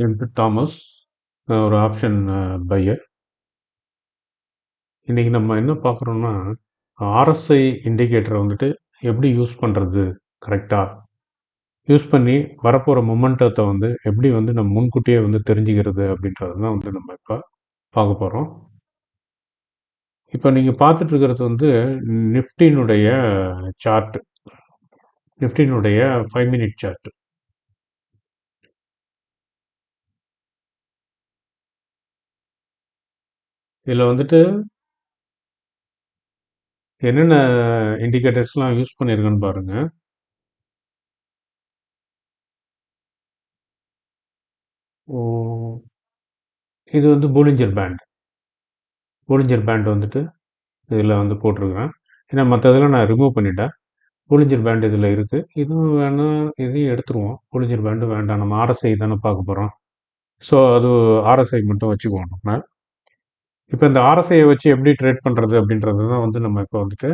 என் பேர் தாமஸ். நான் ஒரு ஆப்ஷன் பையர். இன்னைக்கு நம்ம என்ன பார்க்குறோம்னா, ஆர்எஸ்ஐ இண்டிகேட்டரை வந்துட்டு எப்படி யூஸ் பண்ணுறது கரெக்டாக யூஸ் பண்ணி வரப்போகிற மொமெண்டத்தை வந்து எப்படி வந்து நம்ம முன்கூட்டியே வந்து தெரிஞ்சுக்கிறது அப்படின்றது தான் வந்து நம்ம இப்போ பார்க்க போகிறோம். இப்போ நீங்கள் பார்த்துட்டு இருக்கிறது வந்து நிஃப்டினுடைய சார்ட், நிஃப்டினுடைய 5 மினிட் சார்ட். இதில் வந்துட்டு என்னென்ன இண்டிகேட்டர்ஸ்லாம் யூஸ் பண்ணியிருக்கேன்னு பாருங்கள். இது வந்து போலிஞ்சர் பேண்ட். போலிஞ்சர் பேண்ட் வந்துட்டு இதில் வந்து போட்டிருக்கிறேன். ஏன்னா மற்றதெல்லாம் நான் ரிமூவ் பண்ணிட்டேன். போலிஞ்சர் பேண்ட் இதில் இருக்குது. இதுவும் வேணாம், இதையும் எடுத்துருவோம். போலிஞ்சர் பேண்டு வேண்டாம், நம்ம ஆர்எஸ்ஐ தானே பார்க்க போகிறோம். ஸோ அது ஆர்எஸ்ஐ மட்டும் வச்சுக்குவோம் நம்ம. இப்போ இந்த ஆர்எஸ்ஐயை வச்சு எப்படி ட்ரேட் பண்ணுறது அப்படின்றது தான் வந்து நம்ம இப்போ வந்துட்டு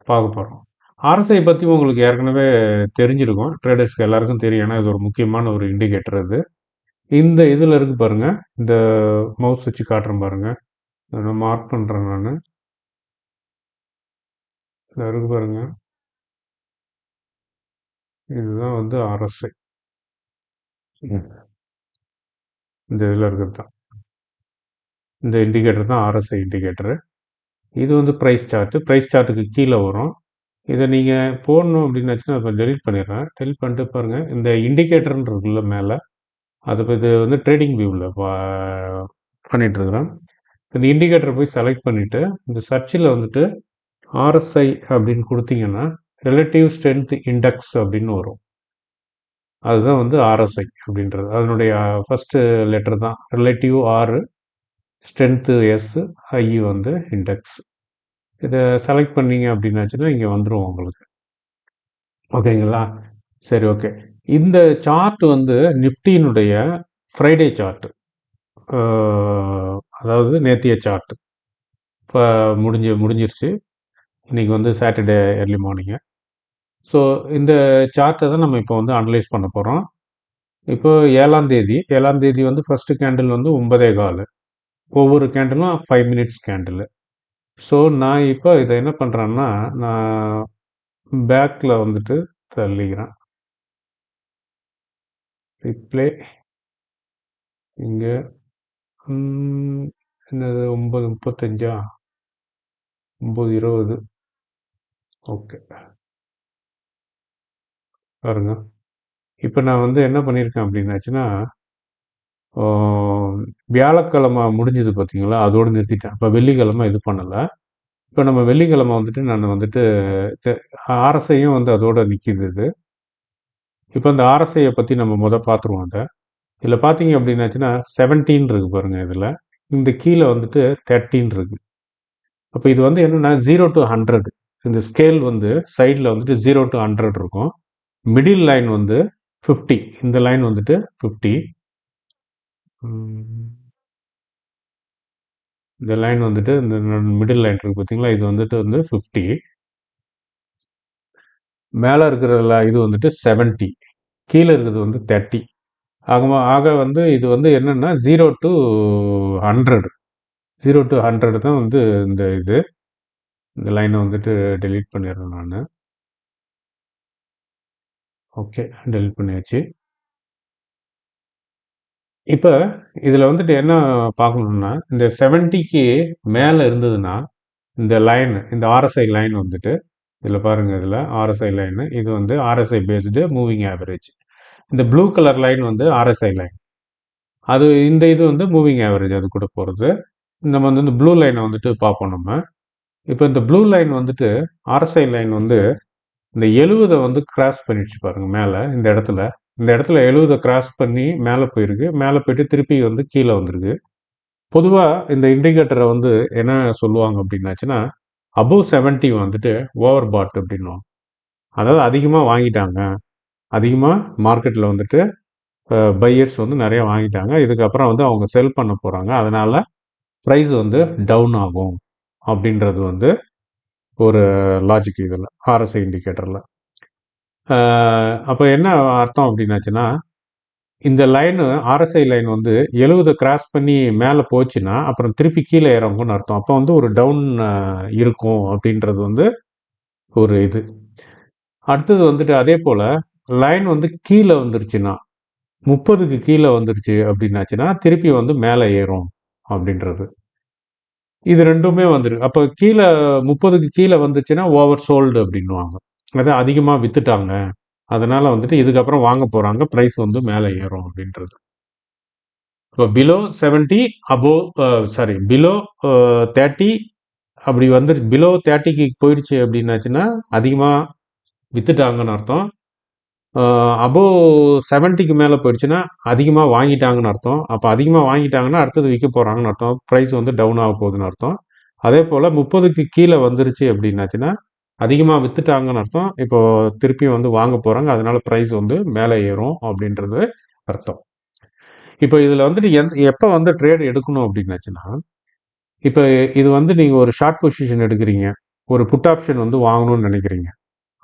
பார்க்க போகிறோம். ஆர்எஸ்ஐ பற்றி உங்களுக்கு ஏற்கனவே தெரிஞ்சிருக்கும், ட்ரேடர்ஸ்க்கு எல்லாருக்கும் தெரியும். ஏன்னா இது ஒரு முக்கியமான ஒரு இண்டிகேட்டர். இது இந்த இதில் இருக்குது பாருங்கள். இந்த மவுஸ் வச்சு காட்டுறேன் பாருங்கள். நான் மார்க் பண்ணுறேன். நான் இதில் இருக்குது பாருங்கள். இதுதான் வந்து ஆர்எஸ்ஐ. இந்த இதில் இருக்கிறது தான், இந்த இண்டிகேட்டர் தான் ஆர்எஸ்ஐ இண்டிகேட்டரு. இது வந்து ப்ரைஸ் சார்ட்டு. ப்ரைஸ் சார்ட்டுக்கு கீழே வரும். இதை நீங்கள் போடணும் அப்படின்னாச்சுன்னா இப்போ டெலிட் பண்ணிடுறேன். டெலிட் பண்ணிட்டு பாருங்கள், இந்த இண்டிகேட்டர்னு இருக்குல்ல மேலே, அது இப்போ இது வந்து ட்ரேடிங் வியூவில் பண்ணிகிட்ருக்குறேன். இந்த இண்டிகேட்டரை போய் செலக்ட் பண்ணிவிட்டு இந்த சர்ச்சில் வந்துட்டு ஆர்எஸ்ஐ அப்படின்னு கொடுத்தீங்கன்னா ரிலேட்டிவ் ஸ்ட்ரென்த் இண்டெக்ஸ் அப்படின்னு வரும். அதுதான் வந்து ஆர்எஸ்ஐ அப்படின்றது. அதனுடைய ஃபஸ்ட்டு லெட்டர் தான் ரிலேட்டிவ் ஆர், ஸ்ட்ரென்த்து எஸ், ஐ வந்து இண்டெக்ஸ். இதை செலக்ட் பண்ணீங்க அப்படின்னாச்சுன்னா இங்கே வந்துடும் உங்களுக்கு. ஓகேங்களா? சரி, ஓகே. இந்த சார்ட் வந்து நிஃப்டியினுடைய ஃப்ரைடே சார்ட், அதாவது நேத்திய சார்ட். இப்போ முடிஞ்சிருச்சு. இன்றைக்கி வந்து சாட்டர்டே ஏர்லி மார்னிங்கு. ஸோ இந்த சார்ட்டை தான் நம்ம இப்போ வந்து அனலைஸ் பண்ண போகிறோம். இப்போ 7ஆம் தேதி வந்து ஃபஸ்ட்டு கேண்டில் வந்து 9:15. ஒவ்வொரு கேண்டிலும் 5 மினிட்ஸ் கேண்டில். ஸோ நான் இப்போ இதை என்ன பண்ணுறேன்னா, நான் பேக்கில் வந்துட்டு தள்ளிக்கிறேன். ரிப்ளே இங்கே என்னது 9:35, 9:20. ஓகே, பாருங்க. இப்போ நான் வந்து என்ன பண்ணியிருக்கேன் அப்படின்னாச்சுன்னா, வியாழக்கிழமை முடிஞ்சது பார்த்தீங்களா, அதோடு நிறுத்திட்டேன். இப்போ வெள்ளிக்கிழமை இது பண்ணலை. இப்போ நம்ம வெள்ளிக்கிழமை வந்துட்டு நான் வந்துட்டு ஆர்எஸ்ஐயும் வந்து அதோட நிற்கிது. இது இப்போ இந்த ஆர்எஸ்ஐயை பற்றி நம்ம பார்த்துருவோம். அதை இதில் பார்த்தீங்க அப்படின்னாச்சுன்னா 17 இருக்குது பாருங்கள். இதில் இந்த கீழே வந்துட்டு 13 இருக்குது. அப்போ இது வந்து என்னென்னா 0 to 100. இந்த ஸ்கேல் வந்து சைடில் வந்துட்டு 0 to 100 இருக்கும். மிடில் லைன் வந்து 50. இந்த லைன் வந்துட்டு 50. இந்த லைன் வந்துட்டு இந்த மிடில் லைன் இருக்குது பார்த்தீங்களா, இது வந்துட்டு வந்து 50. மேலே இருக்கிறதுல இது வந்துட்டு 70. கீழே இருக்கிறது வந்து 30. ஆக வந்து இது வந்து என்னென்னா 0 to 100. 0 to 100 தான் வந்து இந்த லைனை வந்துட்டு டெலீட் பண்ணிடுறேன் நான். ஓகே, டெலீட் பண்ணியாச்சு. இப்போ இதில் வந்துட்டு என்ன பார்க்கணுன்னா, இந்த 70க்கு மேலே இருந்ததுன்னா இந்த லைன், இந்த ஆர்எஸ்ஐ லைன் வந்துட்டு இதில் பாருங்கள். இதில் ஆர்எஸ்ஐ லைனு, இது வந்து ஆர்எஸ்ஐ பேஸ்டு மூவிங் ஆவரேஜ். இந்த ப்ளூ கலர் லைன் வந்து ஆர்எஸ்ஐ லைன். அது இந்த இது வந்து மூவிங் ஆவரேஜ் அது கூட போகிறது. நம்ம வந்து இந்த ப்ளூ லைனை வந்துட்டு பார்ப்போம் நம்ம. இப்போ இந்த ப்ளூ லைன் வந்துட்டு ஆர்எஸ்ஐ லைன் வந்து இந்த 70 வந்து கிராஸ் பண்ணிடுச்சு பாருங்கள் மேலே. இந்த இடத்துல 70 கிராஸ் பண்ணி மேலே போயிருக்கு. மேலே போயிட்டு திருப்பி வந்து கீழே வந்திருக்கு. பொதுவாக இந்த இண்டிகேட்டரை வந்து என்ன சொல்லுவாங்க அப்படின்னாச்சுன்னா, அபோவ் 70 வந்துட்டு ஓவர் பாட் அப்படின்னுவாங்க. அதாவது அதிகமாக வாங்கிட்டாங்க, அதிகமாக மார்க்கெட்டில் வந்துட்டு பையர்ஸ் வந்து நிறைய வாங்கிட்டாங்க. இதுக்கப்புறம் வந்து அவங்க செல் பண்ண போகிறாங்க, அதனால் ப்ரைஸ் வந்து டவுன் ஆகும் அப்படின்றது வந்து ஒரு லாஜிக் இதில் ஆர்எஸ்ஐ இண்டிகேட்டரில். அப்போ என்ன அர்த்தம் அப்படின்னாச்சுன்னா, இந்த லைனு ஆர்எஸ்ஐ லைன் வந்து 70 கிராஸ் பண்ணி மேலே போச்சுன்னா அப்புறம் திருப்பி கீழே இறங்கும்னு அர்த்தம். அப்போ வந்து ஒரு டவுன் இருக்கும் அப்படின்றது வந்து ஒரு இது. அடுத்தது வந்துட்டு அதே போல் லைன் வந்து கீழே வந்துருச்சுன்னா 30க்கு கீழே வந்துருச்சு அப்படின்னாச்சுன்னா திருப்பி வந்து மேலே ஏறும் அப்படின்றது. இது ரெண்டுமே வந்துருக்கு. அப்போ கீழே 30க்கு கீழே வந்துச்சுன்னா ஓவர் சோல்டு அப்படின்வாங்க. அதான் அதிகமாக வித்துட்டாங்க, அதனால வந்துட்டு இதுக்கப்புறம் வாங்க போறாங்க, ப்ரைஸ் வந்து மேலே ஏறும் அப்படின்றது. இப்போ பிலோ 70 அபோவ் சாரி பிலோ 30 அப்படி வந்து பிலோ 30க்கு போயிடுச்சு அப்படின்னாச்சுன்னா அதிகமாக வித்துட்டாங்கன்னு அர்த்தம். அபோவ் 70க்கு மேலே போயிடுச்சுன்னா அதிகமாக வாங்கிட்டாங்கன்னு அர்த்தம். அப்போ அதிகமாக வாங்கிட்டாங்கன்னா அடுத்தது விற்க போகிறாங்கன்னு அர்த்தம். ப்ரைஸ் வந்து டவுன் ஆக போகுதுன்னு அர்த்தம். அதே போல் 30க்கு கீழே வந்துருச்சு அப்படின்னாச்சுன்னா அதிகமாக வித்துட்டாங்கன்னு அர்த்தம். இப்போ திருப்பியும் வந்து வாங்க போகிறாங்க, அதனால ப்ரைஸ் வந்து மேலே ஏறும் அப்படின்றது அர்த்தம். இப்போ இதில் வந்துட்டு எப்போ வந்து ட்ரேட் எடுக்கணும் அப்படின்னாச்சுன்னா, இப்போ இது வந்து நீங்கள் ஒரு ஷார்ட் பொசிஷன் எடுக்கிறீங்க, ஒரு புட் ஆப்ஷன் வந்து வாங்கணும்னு நினைக்கிறீங்க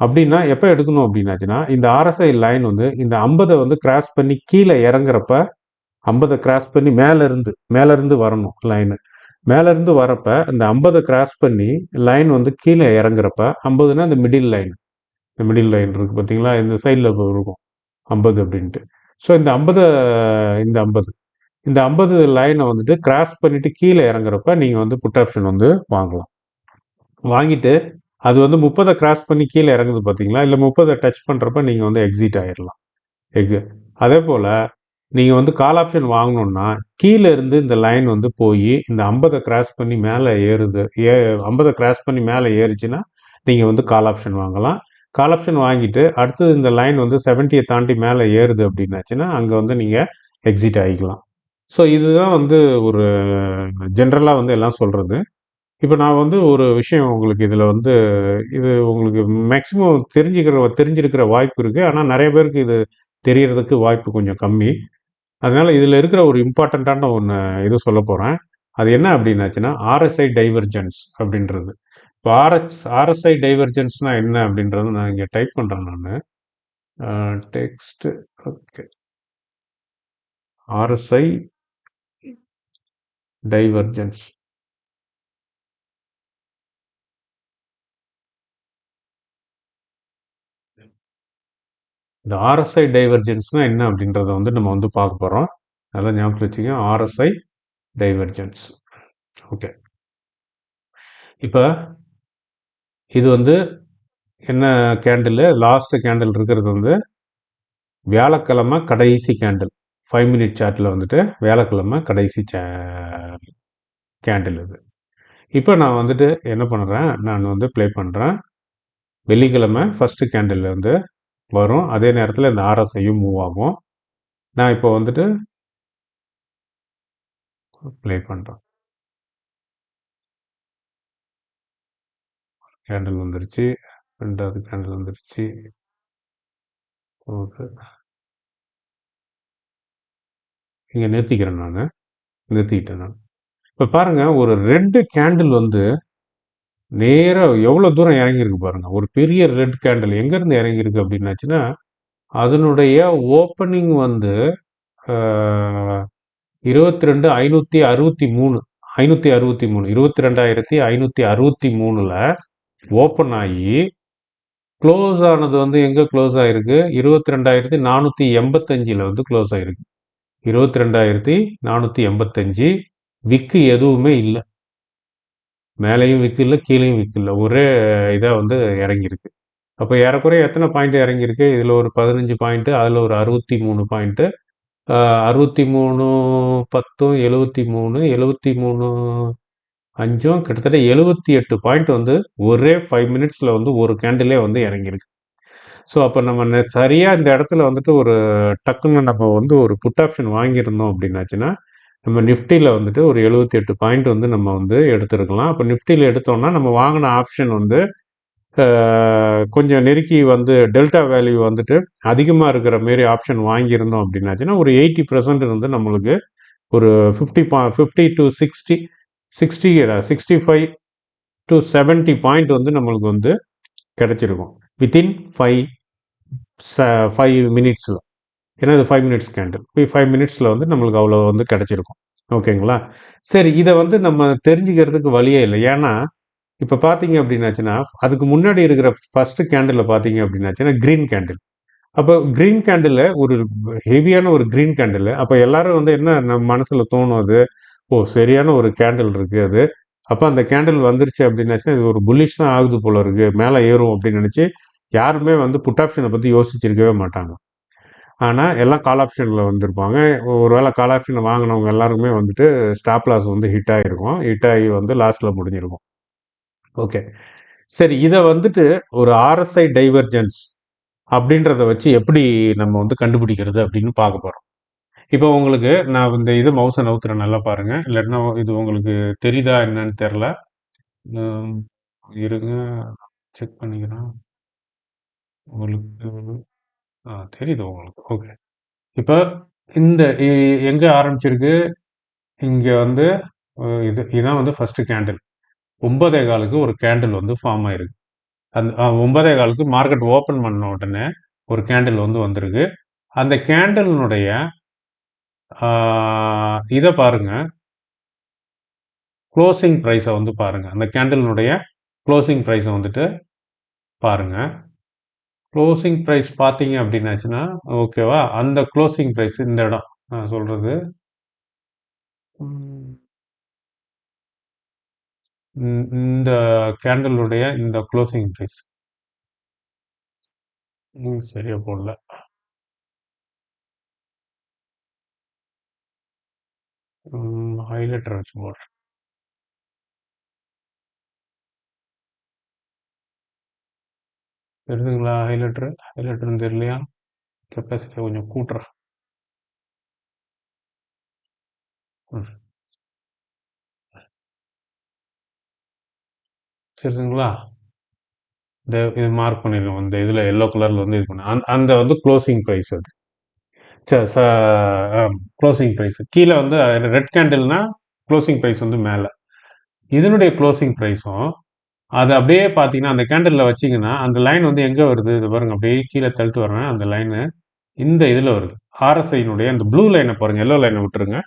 அப்படின்னா எப்போ எடுக்கணும் அப்படின்னாச்சுன்னா, இந்த ஆர்எஸ்ஐ லைன் வந்து இந்த 50 வந்து கிராஸ் பண்ணி கீழே இறங்குறப்ப 50 கிராஸ் பண்ணி மேலேருந்து வரணும் லைனு. மேலேருந்து வரப்ப இந்த 50 கிராஸ் பண்ணி லைன் வந்து கீழே இறங்குறப்ப 50னா இந்த மிடில் லைன், இந்த மிடில் லைன் இருக்குது பார்த்தீங்களா, இந்த சைடில் இருக்கும் 50 அப்படின்ட்டு. ஸோ இந்த 50 இந்த 50 இந்த 50 லைனை வந்துட்டு கிராஸ் பண்ணிட்டு கீழே இறங்குறப்ப நீங்கள் வந்து புட் ஆப்ஷன் வந்து வாங்கலாம். வாங்கிட்டு அது வந்து 30 கிராஸ் பண்ணி கீழே இறங்குது பார்த்தீங்களா, இல்லை 30 டச் பண்ணுறப்ப நீங்கள் வந்து எக்ஸிட் ஆயிடலாம். அதே போல் நீங்கள் வந்து கால் ஆப்ஷன் வாங்கணுன்னா கீழே இருந்து இந்த லைன் வந்து போய் இந்த 50 கிராஸ் பண்ணி மேலே ஏறுது 50 கிராஸ் பண்ணி மேலே ஏறிச்சுன்னா நீங்கள் வந்து கால் ஆப்ஷன் வாங்கலாம். கால் ஆப்ஷன் வாங்கிட்டு அடுத்தது இந்த லைன் வந்து 70யை தாண்டி மேலே ஏறுது அப்படின்னாச்சுன்னா அங்கே வந்து நீங்கள் எக்ஸிட் ஆகிக்கலாம். ஸோ இதுதான் வந்து ஒரு ஜென்ரலாக வந்து எல்லாம் சொல்கிறது. இப்போ நான் வந்து ஒரு விஷயம் உங்களுக்கு இதில் வந்து இது உங்களுக்கு மேக்ஸிமம் தெரிஞ்சிருக்கிற வாய்ப்பு இருக்குது. ஆனால் நிறைய பேருக்கு இது தெரியறதுக்கு வாய்ப்பு கொஞ்சம் கம்மி. அதனால இதில் இருக்கிற ஒரு இம்பார்ட்டண்ட்டான ஒன்று இது சொல்ல போகிறேன். அது என்ன அப்படின்னாச்சுன்னா ஆர்எஸ்ஐ டைவர்ஜென்ஸ் அப்படின்றது. இப்போ ஆர்எஸ்ஐ டைவர்ஜென்ஸ்னால் என்ன அப்படின்றத நான் இங்கே டைப் பண்ணுறேன். நான் டெக்ஸ்ட் ஓகே ஆர்எஸ்ஐ டைவர்ஜென்ஸ். இந்த ஆர்எஸ்ஐ டைவர்ஜென்ஸ்னால் என்ன அப்படின்றத வந்து நம்ம வந்து பார்க்க போகிறோம். நல்லா ஞாபகம் வச்சுக்கோங்க, ஆர்எஸ்ஐ டைவர்ஜென்ஸ். ஓகே, இப்போ இது வந்து என்ன கேண்டில், லாஸ்ட் கேண்டில் இருக்கிறது வந்து வியாழக்கிழமை கடைசி கேண்டில். 5 மினிட் சார்ட்டில் வந்துட்டு வியாழக்கிழமை கடைசி கேண்டில் இது. இப்போ நான் வந்துட்டு என்ன பண்ணுறேன், நான் வந்து ப்ளே பண்ணுறேன். வெள்ளிக்கிழமை ஃபஸ்ட்டு கேண்டில் வந்து வரும், அதே நேரத்தில் இந்த ஆர்எஸ்ஐயும் மூவ் ஆகும். நான் இப்போ வந்துட்டு ப்ளே பண்ணுறேன். கேண்டில் வந்துருச்சு, ரெண்டாவது கேண்டில் வந்துருச்சு. ஓகே, இங்கே நிறுத்திக்கிறேன், நிறுத்திக்கிட்டேன் நான். இப்போ பாருங்கள், ஒரு ரெட்டு கேண்டில் வந்து நேராக எவ்வளோ தூரம் இறங்கியிருக்கு பாருங்கள். ஒரு பெரிய ரெட் கேண்டில் எங்கேருந்து இறங்கியிருக்கு அப்படின்னாச்சுன்னா அதனுடைய ஓப்பனிங் வந்து 22,563 22,563 ஓப்பன் ஆகி க்ளோஸ் ஆனது வந்து எங்கே க்ளோஸ் ஆகிருக்கு, 22,485 வந்து க்ளோஸ் ஆகிருக்கு. 22,485. விக்கு எதுவுமே இல்லை, மேலேயும் விக்கு இல்லை, கீழேயும் விக்கு இல்லை, ஒரே இதாக வந்து இறங்கியிருக்கு. அப்போ ஏறக்குறைய எத்தனை பாயிண்ட் இறங்கியிருக்கு, இதில் ஒரு 15 பாயிண்ட்டு, அதில் ஒரு 63 பாயிண்ட்டு, 63 10 73 73 5 கிட்டத்தட்ட 78 பாயிண்ட் வந்து ஒரே 5 மினிட்ஸில் வந்து ஒரு கேண்டிலே வந்து இறங்கியிருக்கு. ஸோ அப்போ நம்ம சரியாக இந்த இடத்துல வந்துட்டு ஒரு டக்குன்னு நம்ம வந்து ஒரு புட் ஆப்ஷன் வாங்கியிருந்தோம் அப்படின்னாச்சுன்னா நம்ம நிஃப்டியில் வந்துட்டு ஒரு 78 பாயிண்ட் வந்து நம்ம வந்து எடுத்துருக்கலாம். அப்போ நிஃப்டியில் எடுத்தோம்னா நம்ம வாங்கின ஆப்ஷன் வந்து கொஞ்சம் நெருக்கி வந்து டெல்டா வேல்யூ வந்துட்டு அதிகமாக இருக்கிற மாரி ஆப்ஷன் வாங்கியிருந்தோம் அப்படின்னாச்சுன்னா ஒரு 80% வந்து நம்மளுக்கு ஒரு 50 டு 60 65 டு 70 பாயிண்ட் வந்து நம்மளுக்கு வந்து கிடச்சிருக்கும் வித்தின் 5 மினிட்ஸில். ஏன்னா இது 5 மினிட்ஸ் கேண்டில். 5 மினிட்ஸில் வந்து நம்மளுக்கு அவ்வளோ வந்து கிடச்சிருக்கும். ஓகேங்களா? சரி, இதை வந்து நம்ம தெரிஞ்சுக்கிறதுக்கு வழியே இல்லை. ஏன்னா இப்போ பார்த்தீங்க அப்படின்னாச்சுன்னா, அதுக்கு முன்னாடி இருக்கிற ஃபர்ஸ்ட் கேண்டில் பார்த்தீங்க அப்படின்னாச்சுன்னா கிரீன் கேண்டில். அப்போ கிரீன் கேண்டில் ஒரு ஹெவியான ஒரு கிரீன் கேண்டில். அப்போ எல்லாரும் வந்து என்ன நம்ம மனசில் தோணும் அது, ஓ சரியான ஒரு கேண்டில் இருக்குது அது. அப்போ அந்த கேண்டில் வந்துருச்சு அப்படின்னாச்சுன்னா இது ஒரு புல்லிஷ் தான் ஆகுது போல இருக்கு, மேலே ஏறும் அப்படின்னு நினச்சி யாருமே வந்து புட் ஆப்ஷனை பற்றி யோசிச்சிருக்கவே மாட்டாங்க. ஆனால் எல்லாம் கால் ஆப்ஷனில் வந்திருப்பாங்க. ஒருவேளை கால் ஆப்ஷனை வாங்கினவங்க எல்லாருமே வந்துட்டு ஸ்டாப் லாஸ் வந்து ஹிட் ஆகிருக்கும், ஹிட் ஆகி வந்து லாஸில் முடிஞ்சிருக்கும். ஓகே, சரி, இதை வந்துட்டு ஒரு ஆர்எஸ்ஐ டைவர்ஜென்ஸ் அப்படின்றத வச்சு எப்படி நம்ம வந்து கண்டுபிடிக்கிறது அப்படின்னு பார்க்க போகிறோம். இப்போ உங்களுக்கு நான் இந்த இது மவுஸை நவுத்துறேன், நல்லா பாருங்க. இல்லாட்டினா இது உங்களுக்கு தெரியுதா என்னன்னு தெரில. உம், இருங்க, செக் பண்ணிக்கிறேன். உங்களுக்கு தெரியுது உங்களுக்கு? ஓகே. இப்போ இந்த எங்கே ஆரம்பிச்சிருக்கு? இங்கே வந்து இதுதான் வந்து ஃபர்ஸ்ட் கேண்டில். 9:15க்கு ஒரு கேண்டில் வந்து ஃபார்ம் ஆயிருக்கு. அந்த 9:15க்கு மார்க்கெட் ஓப்பன் பண்ண உடனே ஒரு கேண்டில் வந்து வந்திருக்கு. அந்த கேண்டிலுடைய இதை பாருங்க, க்ளோசிங் ப்ரைஸை வந்து பாருங்க. அந்த கேண்டிலுடைய க்ளோசிங் ப்ரைஸை வந்துட்டு பாருங்க. க்ளோசிங் ப்ரைஸ் பார்த்தீங்க அப்படின்னாச்சுன்னா, ஓகேவா, அந்த க்ளோசிங் ப்ரைஸ் இந்த இடம் நான் சொல்றது இந்த கேண்டிலுடைய இந்த க்ளோசிங் ப்ரைஸ் சரியா போடல. ஹைலைட்டர் வச்சு போடுறேன். தெரியுதுங்களா? ஹைலைட்டர்னு தெரியலையா? கெப்பாசிட்டியை கொஞ்சம் கூட்டுறேன். சரிங்களா? இந்த இது மார்க் பண்ணிடலாம். இந்த இதில் எல்லோ கலரில் வந்து இது பண்ண அந்த வந்து க்ளோசிங் ப்ரைஸ் அது. க்ளோசிங் ப்ரைஸ் கீழே வந்து ரெட் கேண்டில்னா க்ளோசிங் ப்ரைஸ் வந்து மேலே. இதனுடைய க்ளோசிங் ப்ரைஸும் அது அப்படியே பார்த்தீங்கன்னா அந்த கேண்டிலில் வச்சிங்கன்னா அந்த லைன் வந்து எங்கே வருது? இது பாருங்க, அப்படியே கீழே தள்ளிட்டு வரேன். அந்த லைனு இந்த இதில் வருது. ஆர்எஸ்ஐனுடைய அந்த ப்ளூ லைனை பாருங்கள், எல்லோ லைனை விட்டுருங்க,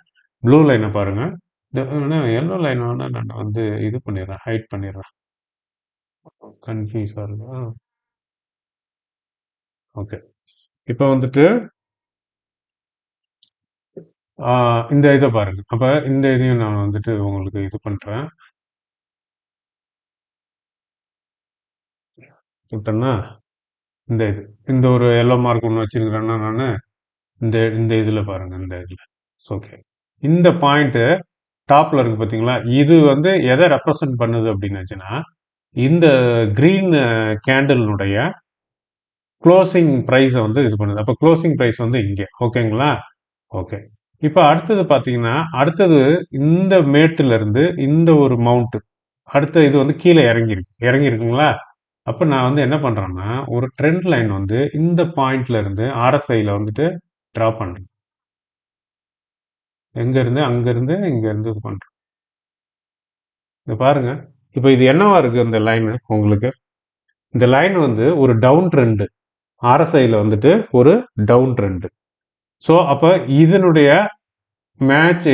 ப்ளூ லைனை பாருங்கள். இந்த எல்லோ லைன் வேணால் நான் வந்து இது பண்ணிடுறேன், ஹைட் பண்ணிடுறேன், கன்ஃபியூஸாக இருக்கு. ஓகே, இப்போ வந்துட்டு இந்த இதை பாருங்க. அப்போ இந்த இதையும் நான் வந்துட்டு உங்களுக்கு இது பண்ணுறேன். விட்டேன்னா இந்த இது இந்த ஒரு எல்லோ மார்க் ஒன்று வச்சிருக்கிறேன்னா நான் இந்த இந்த இதில் பாருங்க, இந்த இதில் ஓகே, இந்த பாயிண்ட்டு டாப்ல இருக்கு பார்த்தீங்களா? இது வந்து எதை ரெப்ரசன்ட் பண்ணுது அப்படின்னாச்சுன்னா இந்த கிரீன் கேண்டிலுடைய க்ளோசிங் ப்ரைஸை வந்து இது பண்ணுது. அப்போ க்ளோசிங் ப்ரைஸ் வந்து இங்கே. ஓகேங்களா? ஓகே. இப்போ அடுத்தது பார்த்தீங்கன்னா, அடுத்தது இந்த மேட்டுல இருந்து இந்த ஒரு மவுண்ட், அடுத்த இது வந்து கீழே இறங்கியிருக்குங்களா? அப்போ நான் வந்து என்ன பண்றேன்னா, ஒரு ட்ரெண்ட் லைன் வந்து இந்த பாயிண்ட்ல இருந்து ஆர்எஸ்ஐல வந்துட்டு டிரா பண்றேன். எங்க இருந்து? அங்க இருந்து இங்க இருந்து இது பண்றேன். இத பாருங்க. இப்போ இது என்னவா இருக்கு இந்த லைன் உங்களுக்கு? இந்த லைன் வந்து ஒரு டவுன் ட்ரெண்ட். ஆர்எஸ்ஐல வந்துட்டு ஒரு டவுன் ட்ரெண்ட். ஸோ அப்போ இதனுடைய மேட்ச்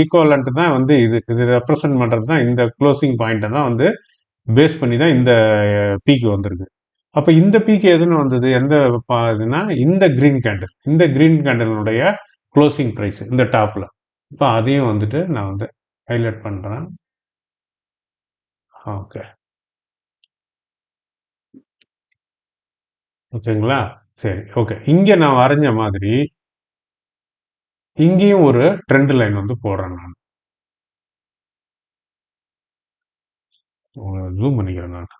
ஈக்குவலண்ட் தான் வந்து இது ரெப்ரசன்ட் பண்ணுறது தான் இந்த க்ளோசிங் பாயிண்ட்டை தான் வந்து பேஸ் பண்ணி தான் இந்த பீக்கு வந்திருக்கு. அப்போ இந்த பீக்கு எதுன்னு வந்தது? எந்த இதுனா இந்த கிரீன் கேண்டில், இந்த கிரீன் கேண்டிலுடைய க்ளோசிங் ப்ரைஸ் இந்த டாப்பில். இப்போ அதையும் வந்துட்டு நான் வந்து ஹைலைட் பண்ணுறேன். ஓகே, ஓகேங்களா? சரி, ஓகே. இங்கே நான் வரைஞ்ச மாதிரி இங்கேயும் ஒரு ட்ரெண்ட் லைன் வந்து போடுறேன் நான். ஜூம் பண்ணிக்கிறேன் நான்.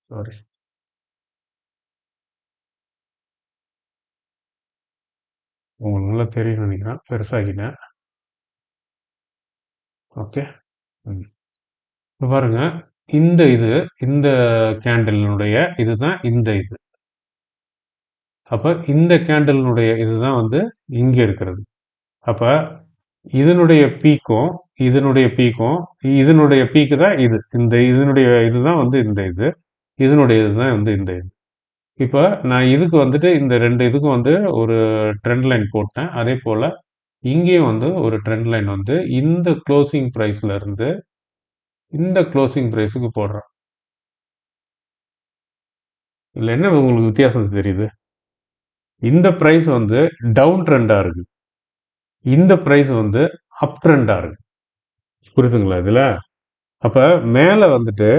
சாரி, உங்களுக்கு நல்லா தெரியும் நினைக்கிறேன், பெருசாகிட்டேன். ஓகே, இப்போ பாருங்க, இந்த கேண்டிலுடைய இதுதான் இந்த இது. அப்போ இந்த கேண்டிலுடைய இதுதான் வந்து இங்கே இருக்கிறது. அப்போ இதனுடைய பீக்கும் இதனுடைய பீக்கும் இதனுடைய பீக்கு தான் இது. இதனுடைய இதுதான் வந்து இந்த இது. இதனுடைய இதுதான் வந்து இந்த இது. இப்போ நான் இதுக்கு வந்துட்டு இந்த 2 இதுக்கும் வந்து ஒரு ட்ரெண்ட் லைன் போட்டேன். அதே போல இங்கேயும் வந்து ஒரு ட்ரெண்ட் லைன் வந்து இந்த க்ளோசிங் பிரைஸ்ல இருந்து இந்த க்ளோசிங் பிரைஸுக்கு போடுறேன். இதுல என்ன உங்களுக்கு வித்தியாசம் தெரியுது? இந்த பிரைஸ் வந்து டவுன் ட்ரெண்டா இருக்கு. இந்த பிரைஸ் வந்து அப் ட்ரெண்டா இருக்கு. புரியுதுங்களா இதுல? அப்ப மேல வந்துட்டு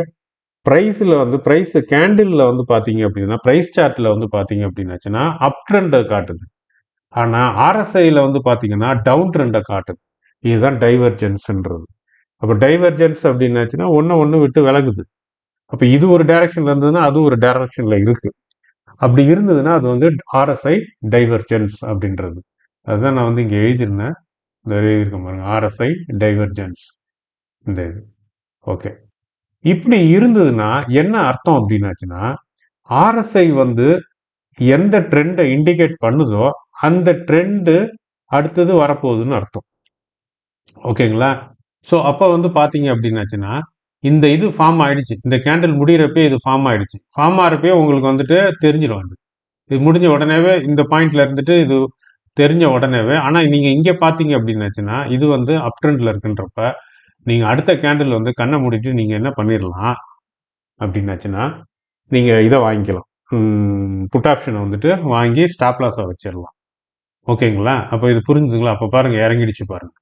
பிரைஸ்ல வந்து பிரைஸ் கேண்டில்ல வந்து பாத்தீங்க அப்படின்னா பிரைஸ் சார்ட்ல வந்து பாத்தீங்க அப்படின்னாச்சுன்னா அப் ட்ரெண்டை காட்டுது. ஆனா ஆர்எஸ்ஐல வந்து பாத்தீங்கன்னா டவுன் ட்ரெண்டை காட்டுது. இதுதான் டைவர்ஜென்ஸ்ன்றது. அப்ப டைவர்ஜென்ஸ் அப்படின்னாச்சுன்னா ஒண்ணு விட்டு விலகுது. அப்ப இது ஒரு டைரக்ஷன்ல இருந்ததுன்னா அது ஒரு டைரக்ஷன்ல இருக்கு. அப்படி இருந்ததுன்னா அது வந்து ஆர்எஸ்ஐ டைவர்ஜென்ஸ் அப்படின்றது. அதுதான் நான் வந்து இங்க எழுதியிருந்தேன். இந்த எழுதியிருக்கேன் பாருங்க, ஆர்எஸ்ஐ டைவர்ஜென்ஸ். இந்த இது ஓகே. இப்படி இருந்ததுன்னா என்ன அர்த்தம் அப்படின்னாச்சுன்னா ஆர்எஸ்ஐ வந்து எந்த ட்ரெண்டை இண்டிகேட் பண்ணுதோ அந்த ட்ரெண்டு அடுத்தது வரப்போகுதுன்னு அர்த்தம். ஓகேங்களா? ஸோ அப்போ வந்து பார்த்தீங்க அப்படின்னாச்சுன்னா இந்த இது ஃபார்ம் ஆயிடுச்சு. இந்த கேண்டில் முடிகிறப்பே இது ஃபார்ம் ஆயிடுச்சு. ஃபார்ம் ஆகிறப்பே உங்களுக்கு வந்துட்டு தெரிஞ்சிடும். அது இது முடிஞ்ச உடனேவே இந்த பாயிண்ட்ல இருந்துட்டு இது தெரிஞ்ச உடனேவே, ஆனால் நீங்கள் இங்கே பார்த்தீங்க அப்படின்னாச்சுன்னா இது வந்து அப் ட்ரெண்டில் இருக்குன்றப்ப நீங்கள் அடுத்த கேண்டில் வந்து கண்ணை மூடிட்டு நீங்கள் என்ன பண்ணிடலாம் அப்படின்னாச்சுன்னா நீங்கள் இதை வாங்கிக்கலாம். புட் ஆப்ஷனை வந்துட்டு வாங்கி ஸ்டாப் லாஸை வச்சிடலாம். ஓகேங்களா? அப்போ இது புரிஞ்சுதுங்களா? அப்போ பாருங்க இறங்கிடுச்சு பாருங்க.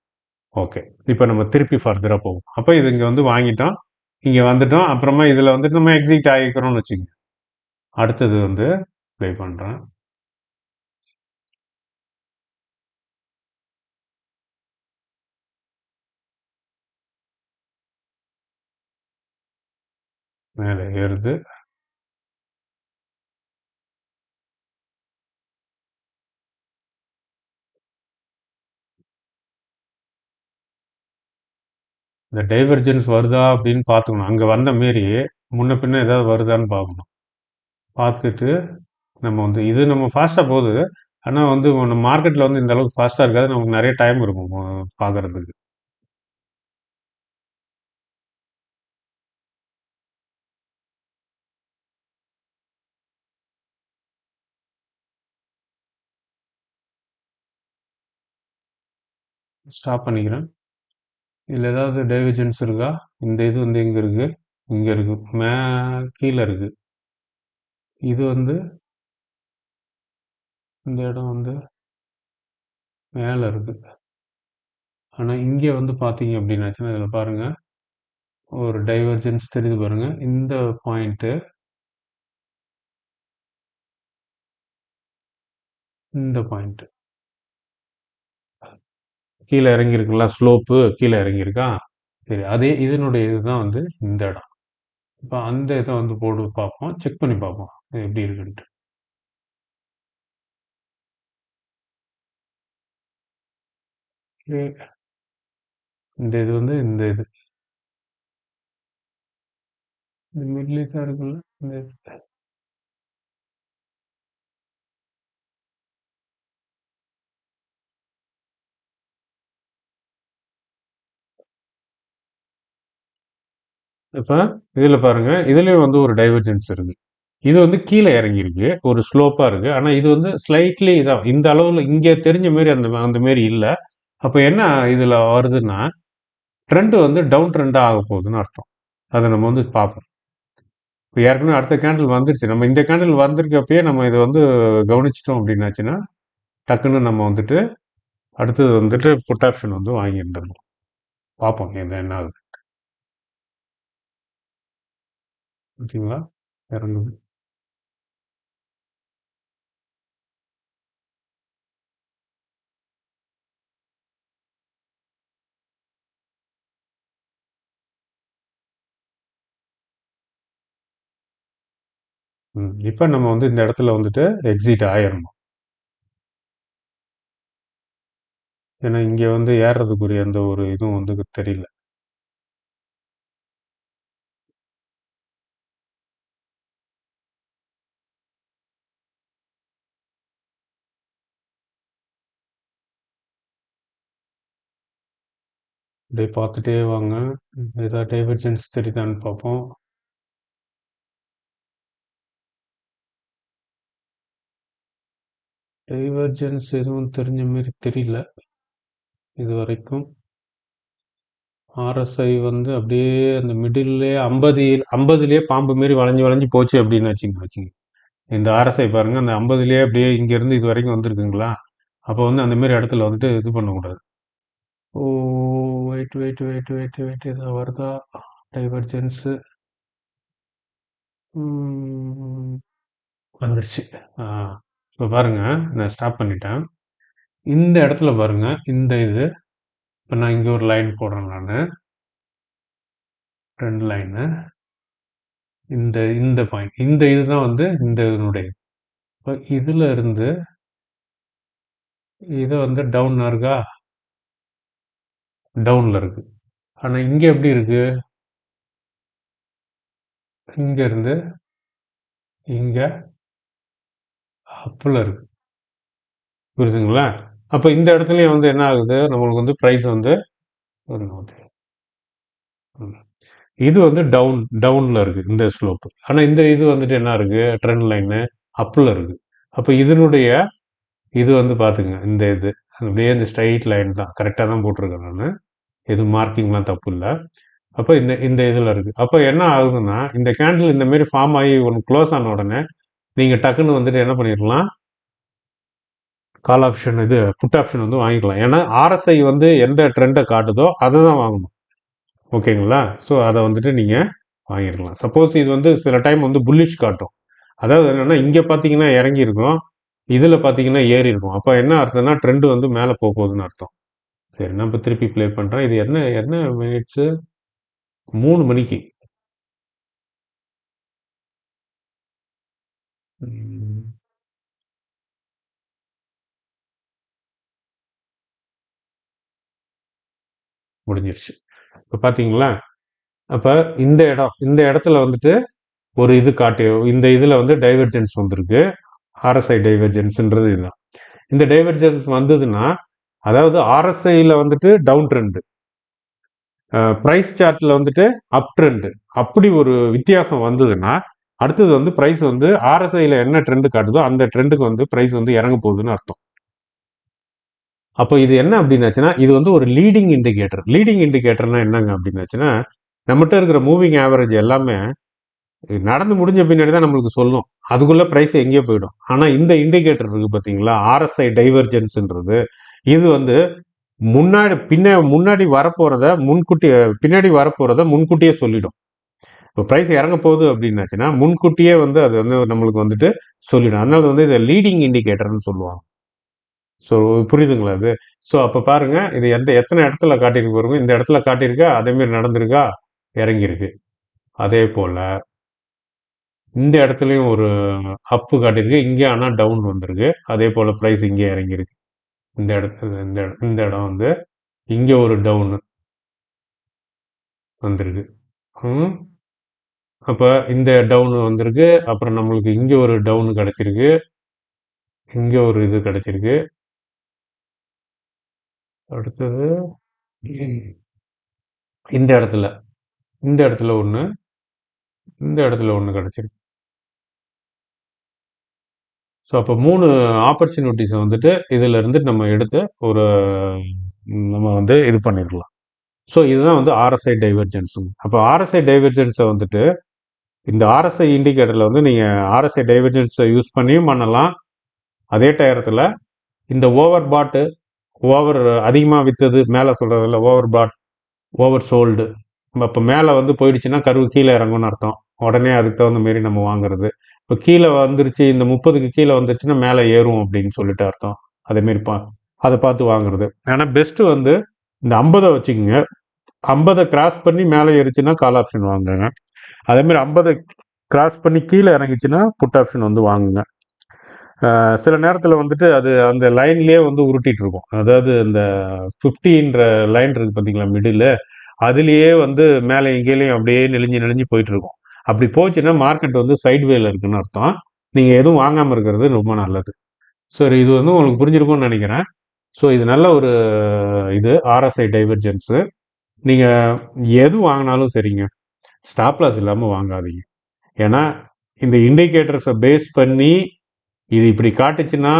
ஓகே. இப்போ நம்ம திருப்பி ஃபர்தராக போவோம். அப்போ இது இங்கே வந்து வாங்கிட்டோம், இங்கே வந்துட்டோம். அப்புறமா இதில் வந்துட்டு நம்ம எக்ஸிட் ஆகிக்கிறோம்னு வச்சுக்கோங்க. அடுத்தது வந்து ப்ளே பண்ணுறேன். மேலே ஏறுது. இந்த டைவர்ஜென்ஸ் வருதா அப்படின்னு பார்த்துக்கணும். அங்கே வந்த மாரி முன்ன பின்ன ஏதாவது வருதான்னு பார்க்கணும். பார்த்துட்டு நம்ம வந்து இது நம்ம ஃபாஸ்ட்டாக போகுது. ஆனால் வந்து நம்ம மார்க்கெட்டில் வந்து இந்த அளவுக்கு ஃபாஸ்ட்டாக இருக்காது. நமக்கு நிறைய டைம் இருக்கும் பார்க்கறதுக்கு. ஸ்டாப் பண்ணிக்கிறேன். இதில் ஏதாவது டைவர்ஜென்ஸ் இருக்கா? இந்த இது வந்து எங்கே இருக்குது? இங்கே இருக்குது. கீழே இருக்குது. இது வந்து இந்த இடம் வந்து மேலே இருக்குது. ஆனால் இங்கே வந்து பார்த்தீங்க அப்படின்னாச்சுன்னா இதில் பாருங்கள், ஒரு டைவர்ஜென்ஸ் தெரியுது பாருங்கள். இந்த பாயிண்ட்டு, இந்த பாயிண்ட்டு கீழே இறங்கியிருக்குல்ல, ஸ்லோப்பு கீழே இறங்கியிருக்கா. சரி, அதே இதனுடைய இதுதான் வந்து இந்த இடம். இப்போ அந்த இதை வந்து போட்டு பார்ப்போம், செக் பண்ணி பார்ப்போம் இது எப்படி இருக்குன்ட்டு. இந்த இது வந்து இந்த இது இந்த மிட்லீஸாக இருக்குல்ல, இந்த இது. இப்போ இதில் பாருங்க, இதுலேயும் வந்து ஒரு டைவர்ஜென்ஸ் இருக்கு. இது வந்து கீழே இறங்கியிருக்கு, ஒரு ஸ்லோப்பாக இருக்குது. ஆனால் இது வந்து ஸ்லைட்லி இதான் இந்த அளவில் இங்கே தெரிஞ்ச மாரி அந்த அந்த மாரி இல்லை. அப்போ என்ன இதில் வருதுன்னா ட்ரெண்ட் வந்து டவுன் ட்ரெண்டாக ஆக போகுதுன்னு அர்த்தம். அதை நம்ம வந்து பார்ப்போம். இப்போ ஏற்கனவே அடுத்த கேண்டில் வந்துருச்சு. நம்ம இந்த கேண்டில் வந்திருக்கப்பயே நம்ம இதை வந்து கவனிச்சிட்டோம் அப்படின்னாச்சுன்னா டக்குன்னு நம்ம வந்துட்டு அடுத்தது வந்துட்டு புட் ஆப்ஷன் வந்து வாங்கியிருந்துடணும். பார்ப்போம் இது என்ன ஆகுது. ஓகேங்களா? இறங்குது. இப்போ நம்ம வந்து இந்த இடத்துல வந்துட்டு எக்ஸிட் ஆயிடணும். ஏன்னா இங்கே வந்து ஏறுறதுக்குரிய எந்த ஒரு இதுவும் வந்து தெரியல. அப்படியே பார்த்துட்டே வாங்க. ஏதாவது டைவர்ஜென்ஸ் தெரியுதான்னு பார்ப்போம். டைவர்ஜென்ஸ் எதுவும் தெரிஞ்ச மாதிரி தெரியல இது வரைக்கும். ஆர்எஸ்ஐ வந்து அப்படியே அந்த மிடில்லே 50லேயே பாம்பு மாரி வளைஞ்சு வளைஞ்சு போச்சு அப்படின்னு வச்சுங்க. இந்த ஆர்எஸ்ஐ பாருங்க, அந்த 50லேயே அப்படியே இங்கேருந்து இது வரைக்கும் வந்திருக்குங்களா? அப்போ வந்து அந்த மாரி இடத்துல வந்துட்டு இது பண்ணக்கூடாது. ஓ! வெயிட் ஏதோ வருதா? டைவர்ஜென்ஸு. வந்துருச்சு. ஆ. இப்போ பாருங்க, நான் ஸ்டாப் பண்ணிட்டேன். இந்த இடத்துல பாருங்க, இந்த இது. இப்போ நான் இங்க ஒரு லைன் போடுறேன் நானு. 2 லைனு. இந்த பாயிண்ட். இந்த இதுதான் வந்து இந்த இதனுடைய. இப்போ இதுல இருந்து இது வந்து டவுன்ல இருக்கா? டவுன்ல இருக்கு. ஆனா இங்க எப்படி இருக்கு? இங்க இருந்து இங்க அப்ல இருக்கு. புரியுதுங்களா? அப்ப இந்த இடத்துலயும் வந்து என்ன ஆகுது? நம்மளுக்கு வந்து பிரைஸ் வந்து இது வந்து டவுன்ல இருக்கு இந்த ஸ்லோப். ஆனா இந்த இது வந்துட்டு என்ன இருக்கு? ட்ரெண்ட் லைன் அப்ல இருக்கு. அப்ப இதனுடைய இது வந்து பாத்துங்க, இந்த இது அப்படியே இந்த ஸ்ட்ரைட் லைன் தான். கரெக்டா தான் போட்டிருக்கேன் நான். எதுவும் மார்க்கிங்லாம் தப்பு இல்லை. அப்போ இந்த இந்த இதில் இருக்குது. அப்போ என்ன ஆகுதுன்னா, இந்த கேண்டில் இந்த மாதிரி ஃபார்ம் ஆகி ஒன்று க்ளோஸ் ஆன உடனே நீங்கள் டக்குன்னு வந்துட்டு என்ன பண்ணிடலாம், கால் ஆப்ஷன் இது புட் ஆப்ஷன் வந்து வாங்கிக்கலாம். ஏன்னா ஆர்எஸ்ஐ வந்து எந்த ட்ரெண்டை காட்டுதோ அதை தான் வாங்கணும். ஓகேங்களா? ஸோ அதை வந்துட்டு நீங்கள் வாங்கிருக்கலாம். சப்போஸ் இது வந்து சில டைம் வந்து புல்லிஷ் காட்டும். அதாவது என்னன்னா, இங்கே பார்த்தீங்கன்னா இறங்கி இருக்கும், இதில் பார்த்தீங்கன்னா ஏறி இருக்கும். அப்போ என்ன அர்த்தம்னா ட்ரெண்டு வந்து மேலே போகுதுன்னு அர்த்தம். சரி, நான் இப்போ திருப்பி ப்ளே பண்ணுறேன். இது என்ன என்ன மினிட்ஸு? 3 மணிக்கு. முடிஞ்சிருச்சு. இப்போ பார்த்தீங்களா? அப்ப இந்த இடத்துல வந்துட்டு ஒரு இது காட்டி இந்த இதுல வந்து டைவர்ஜென்ஸ் வந்திருக்கு. ஆர்எஸ்ஐ டைவர்ஜென்ஸ்ன்றது இதுதான். இந்த டைவர்ஜென்ஸ் வந்ததுன்னா, அதாவது ஆர்எஸ்ஐல வந்துட்டு டவுன் ட்ரெண்ட், பிரைஸ் சார்ட்ல வந்துட்டு அப் ட்ரெண்ட், அப்படி ஒரு வித்தியாசம் வந்ததுன்னா, அடுத்தது வந்து பிரைஸ் வந்து ஆர்எஸ்ஐல என்ன ட்ரெண்ட் காட்டுதோ அந்த ட்ரெண்டுக்கு வந்து பிரைஸ் வந்து இறங்க போகுதுன்னு அர்த்தம். அப்போ இது என்ன அப்படின்னாச்சுன்னா, இது வந்து ஒரு லீடிங் இண்டிகேட்டர். லீடிங் இண்டிகேட்டர்னா என்னங்க அப்படின்னாச்சுன்னா, நம்மகிட்ட இருக்கிற மூவிங் ஆவரேஜ் எல்லாமே நடந்து முடிஞ்ச பின்னாடி தான் நம்மளுக்கு சொல்லும். அதுக்குள்ள பிரைஸ் எங்கேயோ போயிடும். ஆனா இந்த இண்டிகேட்டர் இருக்கு பாத்தீங்களா, ஆர்எஸ்ஐ டைவர்ஜென்ஸ்ன்றது, இது வந்து முன்னாடி வரப்போறத முன்கூட்டி பின்னாடி வரப்போறத முன்கூட்டியே சொல்லிடும். இப்போ பிரைஸ் இறங்க போகுது அப்படின்னாச்சுன்னா முன்கூட்டியே வந்து அது வந்து நம்மளுக்கு வந்துட்டு சொல்லிடும். அதனால வந்து இதை லீடிங் இண்டிகேட்டர்னு சொல்லுவாங்க. ஸோ புரியுதுங்களா அது? ஸோ அப்போ பாருங்க, இது எத்தனை இடத்துல காட்டியிருக்கு பாருங்க. இந்த இடத்துல காட்டியிருக்கா, அதே மாதிரி நடந்திருக்கா, இறங்கியிருக்கு. அதே போல இந்த இடத்துலையும் ஒரு அப்பு காட்டியிருக்கு. இங்கே ஆனால் டவுன் வந்திருக்கு. அதே போல் ப்ரைஸ் இங்கே இறங்கியிருக்கு. இந்த இடத்துல இந்த இடம் வந்து இங்கே ஒரு டவுன் வந்திருக்கு. அப்போ இந்த டவுன் வந்திருக்கு. அப்புறம் நம்மளுக்கு இங்கே ஒரு டவுன் கிடச்சிருக்கு. இங்கே ஒரு இது கிடச்சிருக்கு. அடுத்தது இந்த இடத்துல இந்த இடத்துல ஒன்று, இந்த இடத்துல ஒன்று கிடச்சிருக்கு. ஸோ அப்போ 3 ஆப்பர்ச்சுனிட்டிஸை வந்துட்டு இதில் இருந்து நம்ம எடுத்து ஒரு நம்ம வந்து இது பண்ணிடலாம். ஸோ இதுதான் வந்து ஆர்எஸ்ஐ டைவர்ஜென்ஸுங்க. அப்போ ஆர்எஸ்ஐ டைவர்ஜென்ஸை வந்துட்டு இந்த ஆர்எஸ்ஐ இண்டிகேட்டரில் வந்து நீங்கள் ஆர்எஸ்ஐ டைவர்ஜென்ஸை யூஸ் பண்ணியும் பண்ணலாம். அதே டயத்தில் இந்த ஓவர் பாட்டு, ஓவர் அதிகமாக விற்றது மேலே சொல்கிறதில்ல, ஓவர் பாட், ஓவர் சோல்டு. இப்போ மேலே வந்து போயிடுச்சுன்னா கருவு கீழே இறங்கும்னு அர்த்தம். உடனே அதுக்கு தகுந்த மாரி நம்ம வாங்குறது. இப்போ கீழே வந்துருச்சு, இந்த 30க்கு கீழே வந்துருச்சுன்னா மேலே ஏறும் அப்படின்னு சொல்லிட்டு அர்த்தம். அதேமாரி அதை பார்த்து வாங்குறது. ஆனால் பெஸ்ட்டு வந்து இந்த 50 வச்சுக்கோங்க. 50 கிராஸ் பண்ணி மேலே ஏறிச்சுன்னா கால் ஆப்ஷன் வாங்குங்க. அதேமாரி 50 கிராஸ் பண்ணி கீழே இறங்கிச்சுன்னா புட் ஆப்ஷன் வந்து வாங்குங்க. சில நேரத்தில் வந்துட்டு அது அந்த லைன்லேயே வந்து உருட்டிட்டு இருக்கும். அதாவது இந்த 50ன்ற லைன் இருக்கு பார்த்தீங்களா மிடில், அதுலேயே வந்து மேலே எங்கேயும் அப்படியே நெளிஞ்சு நெளிஞ்சு போயிட்டு இருக்கும். அப்படி போச்சுன்னா மார்க்கெட் வந்து சைட்வேல இருக்குன்னு அர்த்தம். நீங்கள் எதுவும் வாங்காமல் இருக்கிறது ரொம்ப நல்லது. சரி, இது வந்து உங்களுக்கு புரிஞ்சிருக்கும்னு நினைக்கிறேன். ஸோ இது நல்ல ஒரு இது ஆர்எஸ்ஐ டைவர்ஜென்ஸு. நீங்கள் எது வாங்கினாலும் சரிங்க, ஸ்டாப் லாஸ் இல்லாமல் வாங்காதீங்க. ஏன்னா இந்த இண்டிகேட்டர்ஸை பேஸ் பண்ணி இது இப்படி காட்டுச்சுன்னா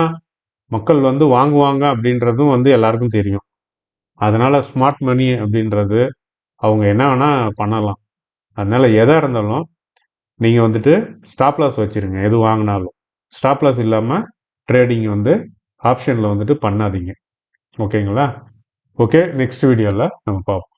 மக்கள் வந்து வாங்குவாங்க அப்படின்றதும் வந்து எல்லாருக்கும் தெரியும். அதனால ஸ்மார்ட் மணி அப்படின்றது அவங்க என்ன வேணால் பண்ணலாம். அதனால எதாக இருந்தாலும் நீங்கள் வந்துட்டு ஸ்டாப் லாஸ் வச்சுருங்க எது வாங்கினாலும். ஸ்டாப் லாஸ் இல்லாமல் ட்ரேடிங் வந்து ஆப்ஷனில் வந்துட்டு பண்ணாதீங்க. ஓகேங்களா? ஓகே, நெக்ஸ்ட் வீடியோவில் நம்ம பார்ப்போம்.